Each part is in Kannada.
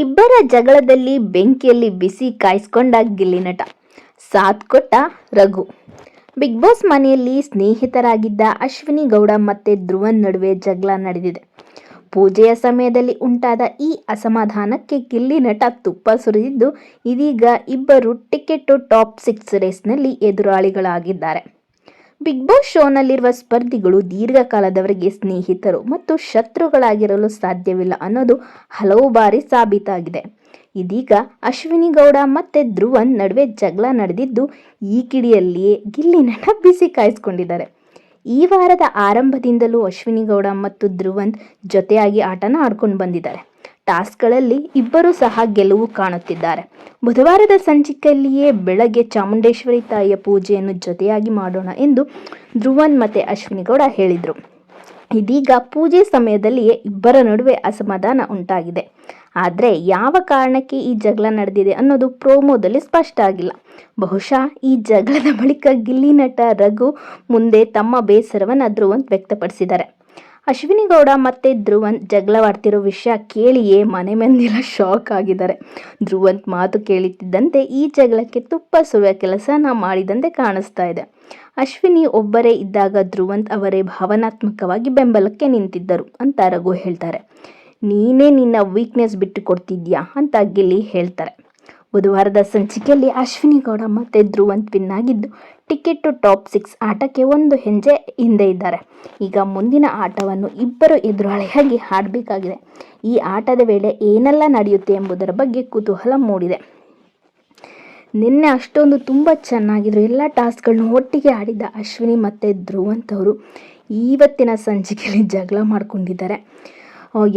ಇಬ್ಬರ ಜಗಳದಲ್ಲಿ ಬೆಂಕಿಯಲ್ಲಿ ಬಿಸಿ ಕಾಯಿಸ್ಕೊಂಡ ಗಿಲ್ಲಿ ನಟ, ಸಾಥ್ ಕೊಟ್ಟ ರಘು. ಬಿಗ್ ಬಾಸ್ ಮನೆಯಲ್ಲಿ ಸ್ನೇಹಿತರಾಗಿದ್ದ ಅಶ್ವಿನಿ ಗೌಡ ಮತ್ತೆ ಧ್ರುವನ್ ನಡುವೆ ಜಗಳ ನಡೆದಿದೆ. ಪೂಜೆಯ ಸಮಯದಲ್ಲಿ ಉಂಟಾದ ಈ ಅಸಮಾಧಾನಕ್ಕೆ ಗಿಲ್ಲಿ ನಟ ತುಪ್ಪ ಸುರಿದಿದ್ದು, ಇದೀಗ ಇಬ್ಬರು ಟಿಕೆಟ್ ಟು ಟಾಪ್ 6 ರೇಸ್ನಲ್ಲಿ ಎದುರಾಳಿಗಳಾಗಿದ್ದಾರೆ. ಬಿಗ್ ಬಾಸ್ ಶೋನಲ್ಲಿರುವ ಸ್ಪರ್ಧಿಗಳು ದೀರ್ಘಕಾಲದವರೆಗೆ ಸ್ನೇಹಿತರು ಮತ್ತು ಶತ್ರುಗಳಾಗಿರಲು ಸಾಧ್ಯವಿಲ್ಲ ಅನ್ನೋದು ಹಲವು ಬಾರಿ ಸಾಬೀತಾಗಿದೆ. ಇದೀಗ ಅಶ್ವಿನಿ ಗೌಡ ಮತ್ತೆ ಧ್ರುವನ್ ನಡುವೆ ಜಗಳ ನಡೆದಿದ್ದು, ಈ ಕಿಡಿಯಲ್ಲಿಯೇ ಗಿಲ್ಲಿ ನಟ ಬಿಸಿ ಕಾಯಿಸಿಕೊಂಡಿದ್ದಾರೆ. ಈ ವಾರದ ಆರಂಭದಿಂದಲೂ ಅಶ್ವಿನಿ ಗೌಡ ಮತ್ತು ಧ್ರುವನ್ ಜೊತೆಯಾಗಿ ಆಟನ ಆಡ್ಕೊಂಡು ಬಂದಿದ್ದಾರೆ. ಟಾಸ್ಕ್ಗಳಲ್ಲಿ ಇಬ್ಬರೂ ಸಹ ಗೆಲುವು ಕಾಣುತ್ತಿದ್ದಾರೆ. ಬುಧವಾರದ ಸಂಚಿಕೆಯಲ್ಲಿಯೇ ಬೆಳಗ್ಗೆ ಚಾಮುಂಡೇಶ್ವರಿ ತಾಯಿಯ ಪೂಜೆಯನ್ನು ಜೊತೆಯಾಗಿ ಮಾಡೋಣ ಎಂದು ಧ್ರುವನ್ ಮತ್ತು ಅಶ್ವಿನಿ ಗೌಡ ಹೇಳಿದರು. ಇದೀಗ ಪೂಜೆ ಸಮಯದಲ್ಲಿಯೇ ಇಬ್ಬರ ನಡುವೆ ಅಸಮಾಧಾನ ಉಂಟಾಗಿದೆ. ಆದರೆ ಯಾವ ಕಾರಣಕ್ಕೆ ಈ ಜಗಳ ನಡೆದಿದೆ ಅನ್ನೋದು ಪ್ರೋಮೋದಲ್ಲಿ ಸ್ಪಷ್ಟ ಆಗಿಲ್ಲ. ಬಹುಶಃ ಈ ಜಗಳದ ಬಳಿಕ ಗಿಲ್ಲಿ ನಟ ರಘು ಮುಂದೆ ತಮ್ಮ ಬೇಸರವನ್ನು ಧ್ರುವನ್ ವ್ಯಕ್ತಪಡಿಸಿದ್ದಾರೆ. ಅಶ್ವಿನಿ ಗೌಡ ಮತ್ತು ಧ್ರುವನ್ ಜಗಳವಾಡ್ತಿರೋ ವಿಷಯ ಕೇಳಿಯೇ ಮನೆ ಮಂದಿಲ್ಲ ಶಾಕ್ ಆಗಿದ್ದಾರೆ. ಧ್ರುವನ್ ಮಾತು ಕೇಳುತ್ತಿದ್ದಂತೆ ಈ ಜಗಳಕ್ಕೆ ತುಪ್ಪ ಸುರಿಯುವ ಕೆಲಸನ ಮಾಡಿದಂತೆ ಕಾಣಿಸ್ತಾ ಇದೆ. ಅಶ್ವಿನಿ ಒಬ್ಬರೇ ಇದ್ದಾಗ ಧ್ರುವನ್ ಅವರೇ ಭಾವನಾತ್ಮಕವಾಗಿ ಬೆಂಬಲಕ್ಕೆ ನಿಂತಿದ್ದರು ಅಂತ ರಘು ಹೇಳ್ತಾರೆ. ನೀನೇ ನಿನ್ನ ವೀಕ್ನೆಸ್ ಬಿಟ್ಟು ಕೊಡ್ತಿದ್ಯಾ ಅಂತ ಗಿಲ್ಲಿ ಹೇಳ್ತಾರೆ. ಬುಧವಾರದ ಸಂಚಿಕೆಯಲ್ಲಿ ಅಶ್ವಿನಿ ಗೌಡ ಮತ್ತು ಧ್ರುವನ್ ವಿನ್ ಆಗಿದ್ದು, ಟಿಕೆಟ್ ಟು ಟಾಪ್ 6 ಆಟಕ್ಕೆ ಒಂದು ಹೆಜ್ಜೆ ಹಿಂದೆ ಇದ್ದಾರೆ. ಈಗ ಮುಂದಿನ ಆಟವನ್ನು ಇಬ್ಬರು ಎದುರಾಳಿಯಾಗಿ ಆಡಬೇಕಾಗಿದೆ. ಈ ಆಟದ ವೇಳೆ ಏನೆಲ್ಲ ನಡೆಯುತ್ತೆ ಎಂಬುದರ ಬಗ್ಗೆ ಕುತೂಹಲ ಮೂಡಿದೆ. ನಿನ್ನೆ ಅಷ್ಟೊಂದು ತುಂಬ ಚೆನ್ನಾಗಿದ್ರು. ಎಲ್ಲ ಟಾಸ್ಕ್ಗಳನ್ನು ಒಟ್ಟಿಗೆ ಆಡಿದ್ದ ಅಶ್ವಿನಿ ಮತ್ತು ಧ್ರುವನ್ ಅವರು ಇವತ್ತಿನ ಸಂಚಿಕೆಯಲ್ಲಿ ಜಗಳ ಮಾಡ್ಕೊಂಡಿದ್ದಾರೆ.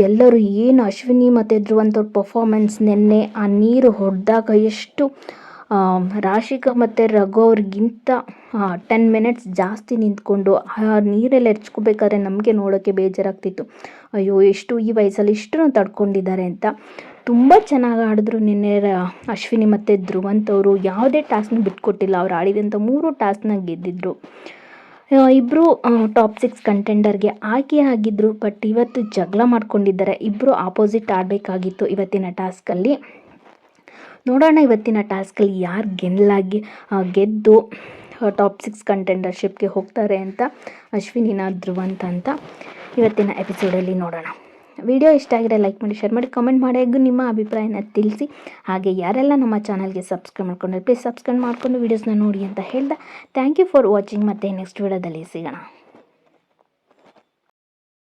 ಎಲ್ಲರೂ ಏನು ಅಶ್ವಿನಿ ಮತ್ತು ಧ್ರುವನ್ ಅವ್ರ ಪರ್ಫಾರ್ಮೆನ್ಸ್ ನಿನ್ನೆ ಆ ನೀರು ಹೊಡೆದಾಗ ಎಷ್ಟು ರಾಶಿಕಾ ಮತ್ತು ರಘು ಅವ್ರಿಗಿಂತ 10 ಮಿನಿಟ್ಸ್ ಜಾಸ್ತಿ ನಿಂತ್ಕೊಂಡು ಆ ನೀರೆಲ್ಲ ಎರ್ಚ್ಕೋಬೇಕಾದ್ರೆ ನಮಗೆ ನೋಡೋಕ್ಕೆ ಬೇಜಾರಾಗ್ತಿತ್ತು. ಅಯ್ಯೋ, ಎಷ್ಟು ಈ ವಯಸ್ಸಲ್ಲಿ ಇಷ್ಟು ತಡ್ಕೊಂಡಿದ್ದಾರೆ ಅಂತ. ತುಂಬ ಚೆನ್ನಾಗಿ ಆಡಿದ್ರು ನಿನ್ನೆ ಅಶ್ವಿನಿ ಮತ್ತು ಧ್ರುವನ್ ಅವರು. ಯಾವುದೇ ಟಾಸ್ಕ್ನ ಬಿಟ್ಕೊಟ್ಟಿಲ್ಲ. ಅವ್ರು ಆಡಿದಂಥ 3 ಟಾಸ್ಕ್ನ ಗೆದ್ದಿದ್ರು. ಇಬ್ಬರು ಟಾಪ್ 6 ಕಂಟೆಂಡರ್ಗೆ ಆಯ್ಕೆ ಆಗಿದ್ದರು. ಬಟ್ ಇವತ್ತು ಜಗಳ ಮಾಡ್ಕೊಂಡಿದ್ದಾರೆ. ಇಬ್ಬರು ಆಪೋಸಿಟ್ ಆಡಬೇಕಾಗಿತ್ತು ಇವತ್ತಿನ ಟಾಸ್ಕಲ್ಲಿ. ನೋಡೋಣ ಇವತ್ತಿನ ಟಾಸ್ಕಲ್ಲಿ ಯಾರು ಗೆದ್ದು ಟಾಪ್ 6 ಕಂಟೆಂಡರ್ಶಿಪ್ಗೆ ಹೋಗ್ತಾರೆ ಅಂತ, ಅಶ್ವಿನಿನ ಧ್ರುವಂತ ಅಂತ ಇವತ್ತಿನ ಎಪಿಸೋಡಲ್ಲಿ ನೋಡೋಣ. ವಿಡಿಯೋ ಇಷ್ಟ ಆಗಿದ್ರೆ ಲೈಕ್ ಮಾಡಿ, ಶೇರ್ ಮಾಡಿ, ಕಾಮೆಂಟ್ ಮಾಡಿ, ಹಾಗೂ ನಿಮ್ಮ ಅಭಿಪ್ರಾಯನ ತಿಳಿಸಿ. ಹಾಗೆ ಯಾರೆಲ್ಲ ನಮ್ಮ ಚಾನಲ್ಗೆ ಸಬ್ಸ್ಕ್ರೈಬ್ ಮಾಡ್ಕೊಂಡ್ರೆ ಪ್ಲೀಸ್ ಸಬ್ಸ್ಕ್ರೈಬ್ ಮಾಡಿಕೊಂಡು ವೀಡಿಯೋಸ್ನ ನೋಡಿ ಅಂತ ಹೇಳ್ದೆ. Thank you for watching. ಮತ್ತು ನೆಕ್ಸ್ಟ್ ವಿಡಿಯೋದಲ್ಲಿ ಸಿಗೋಣ.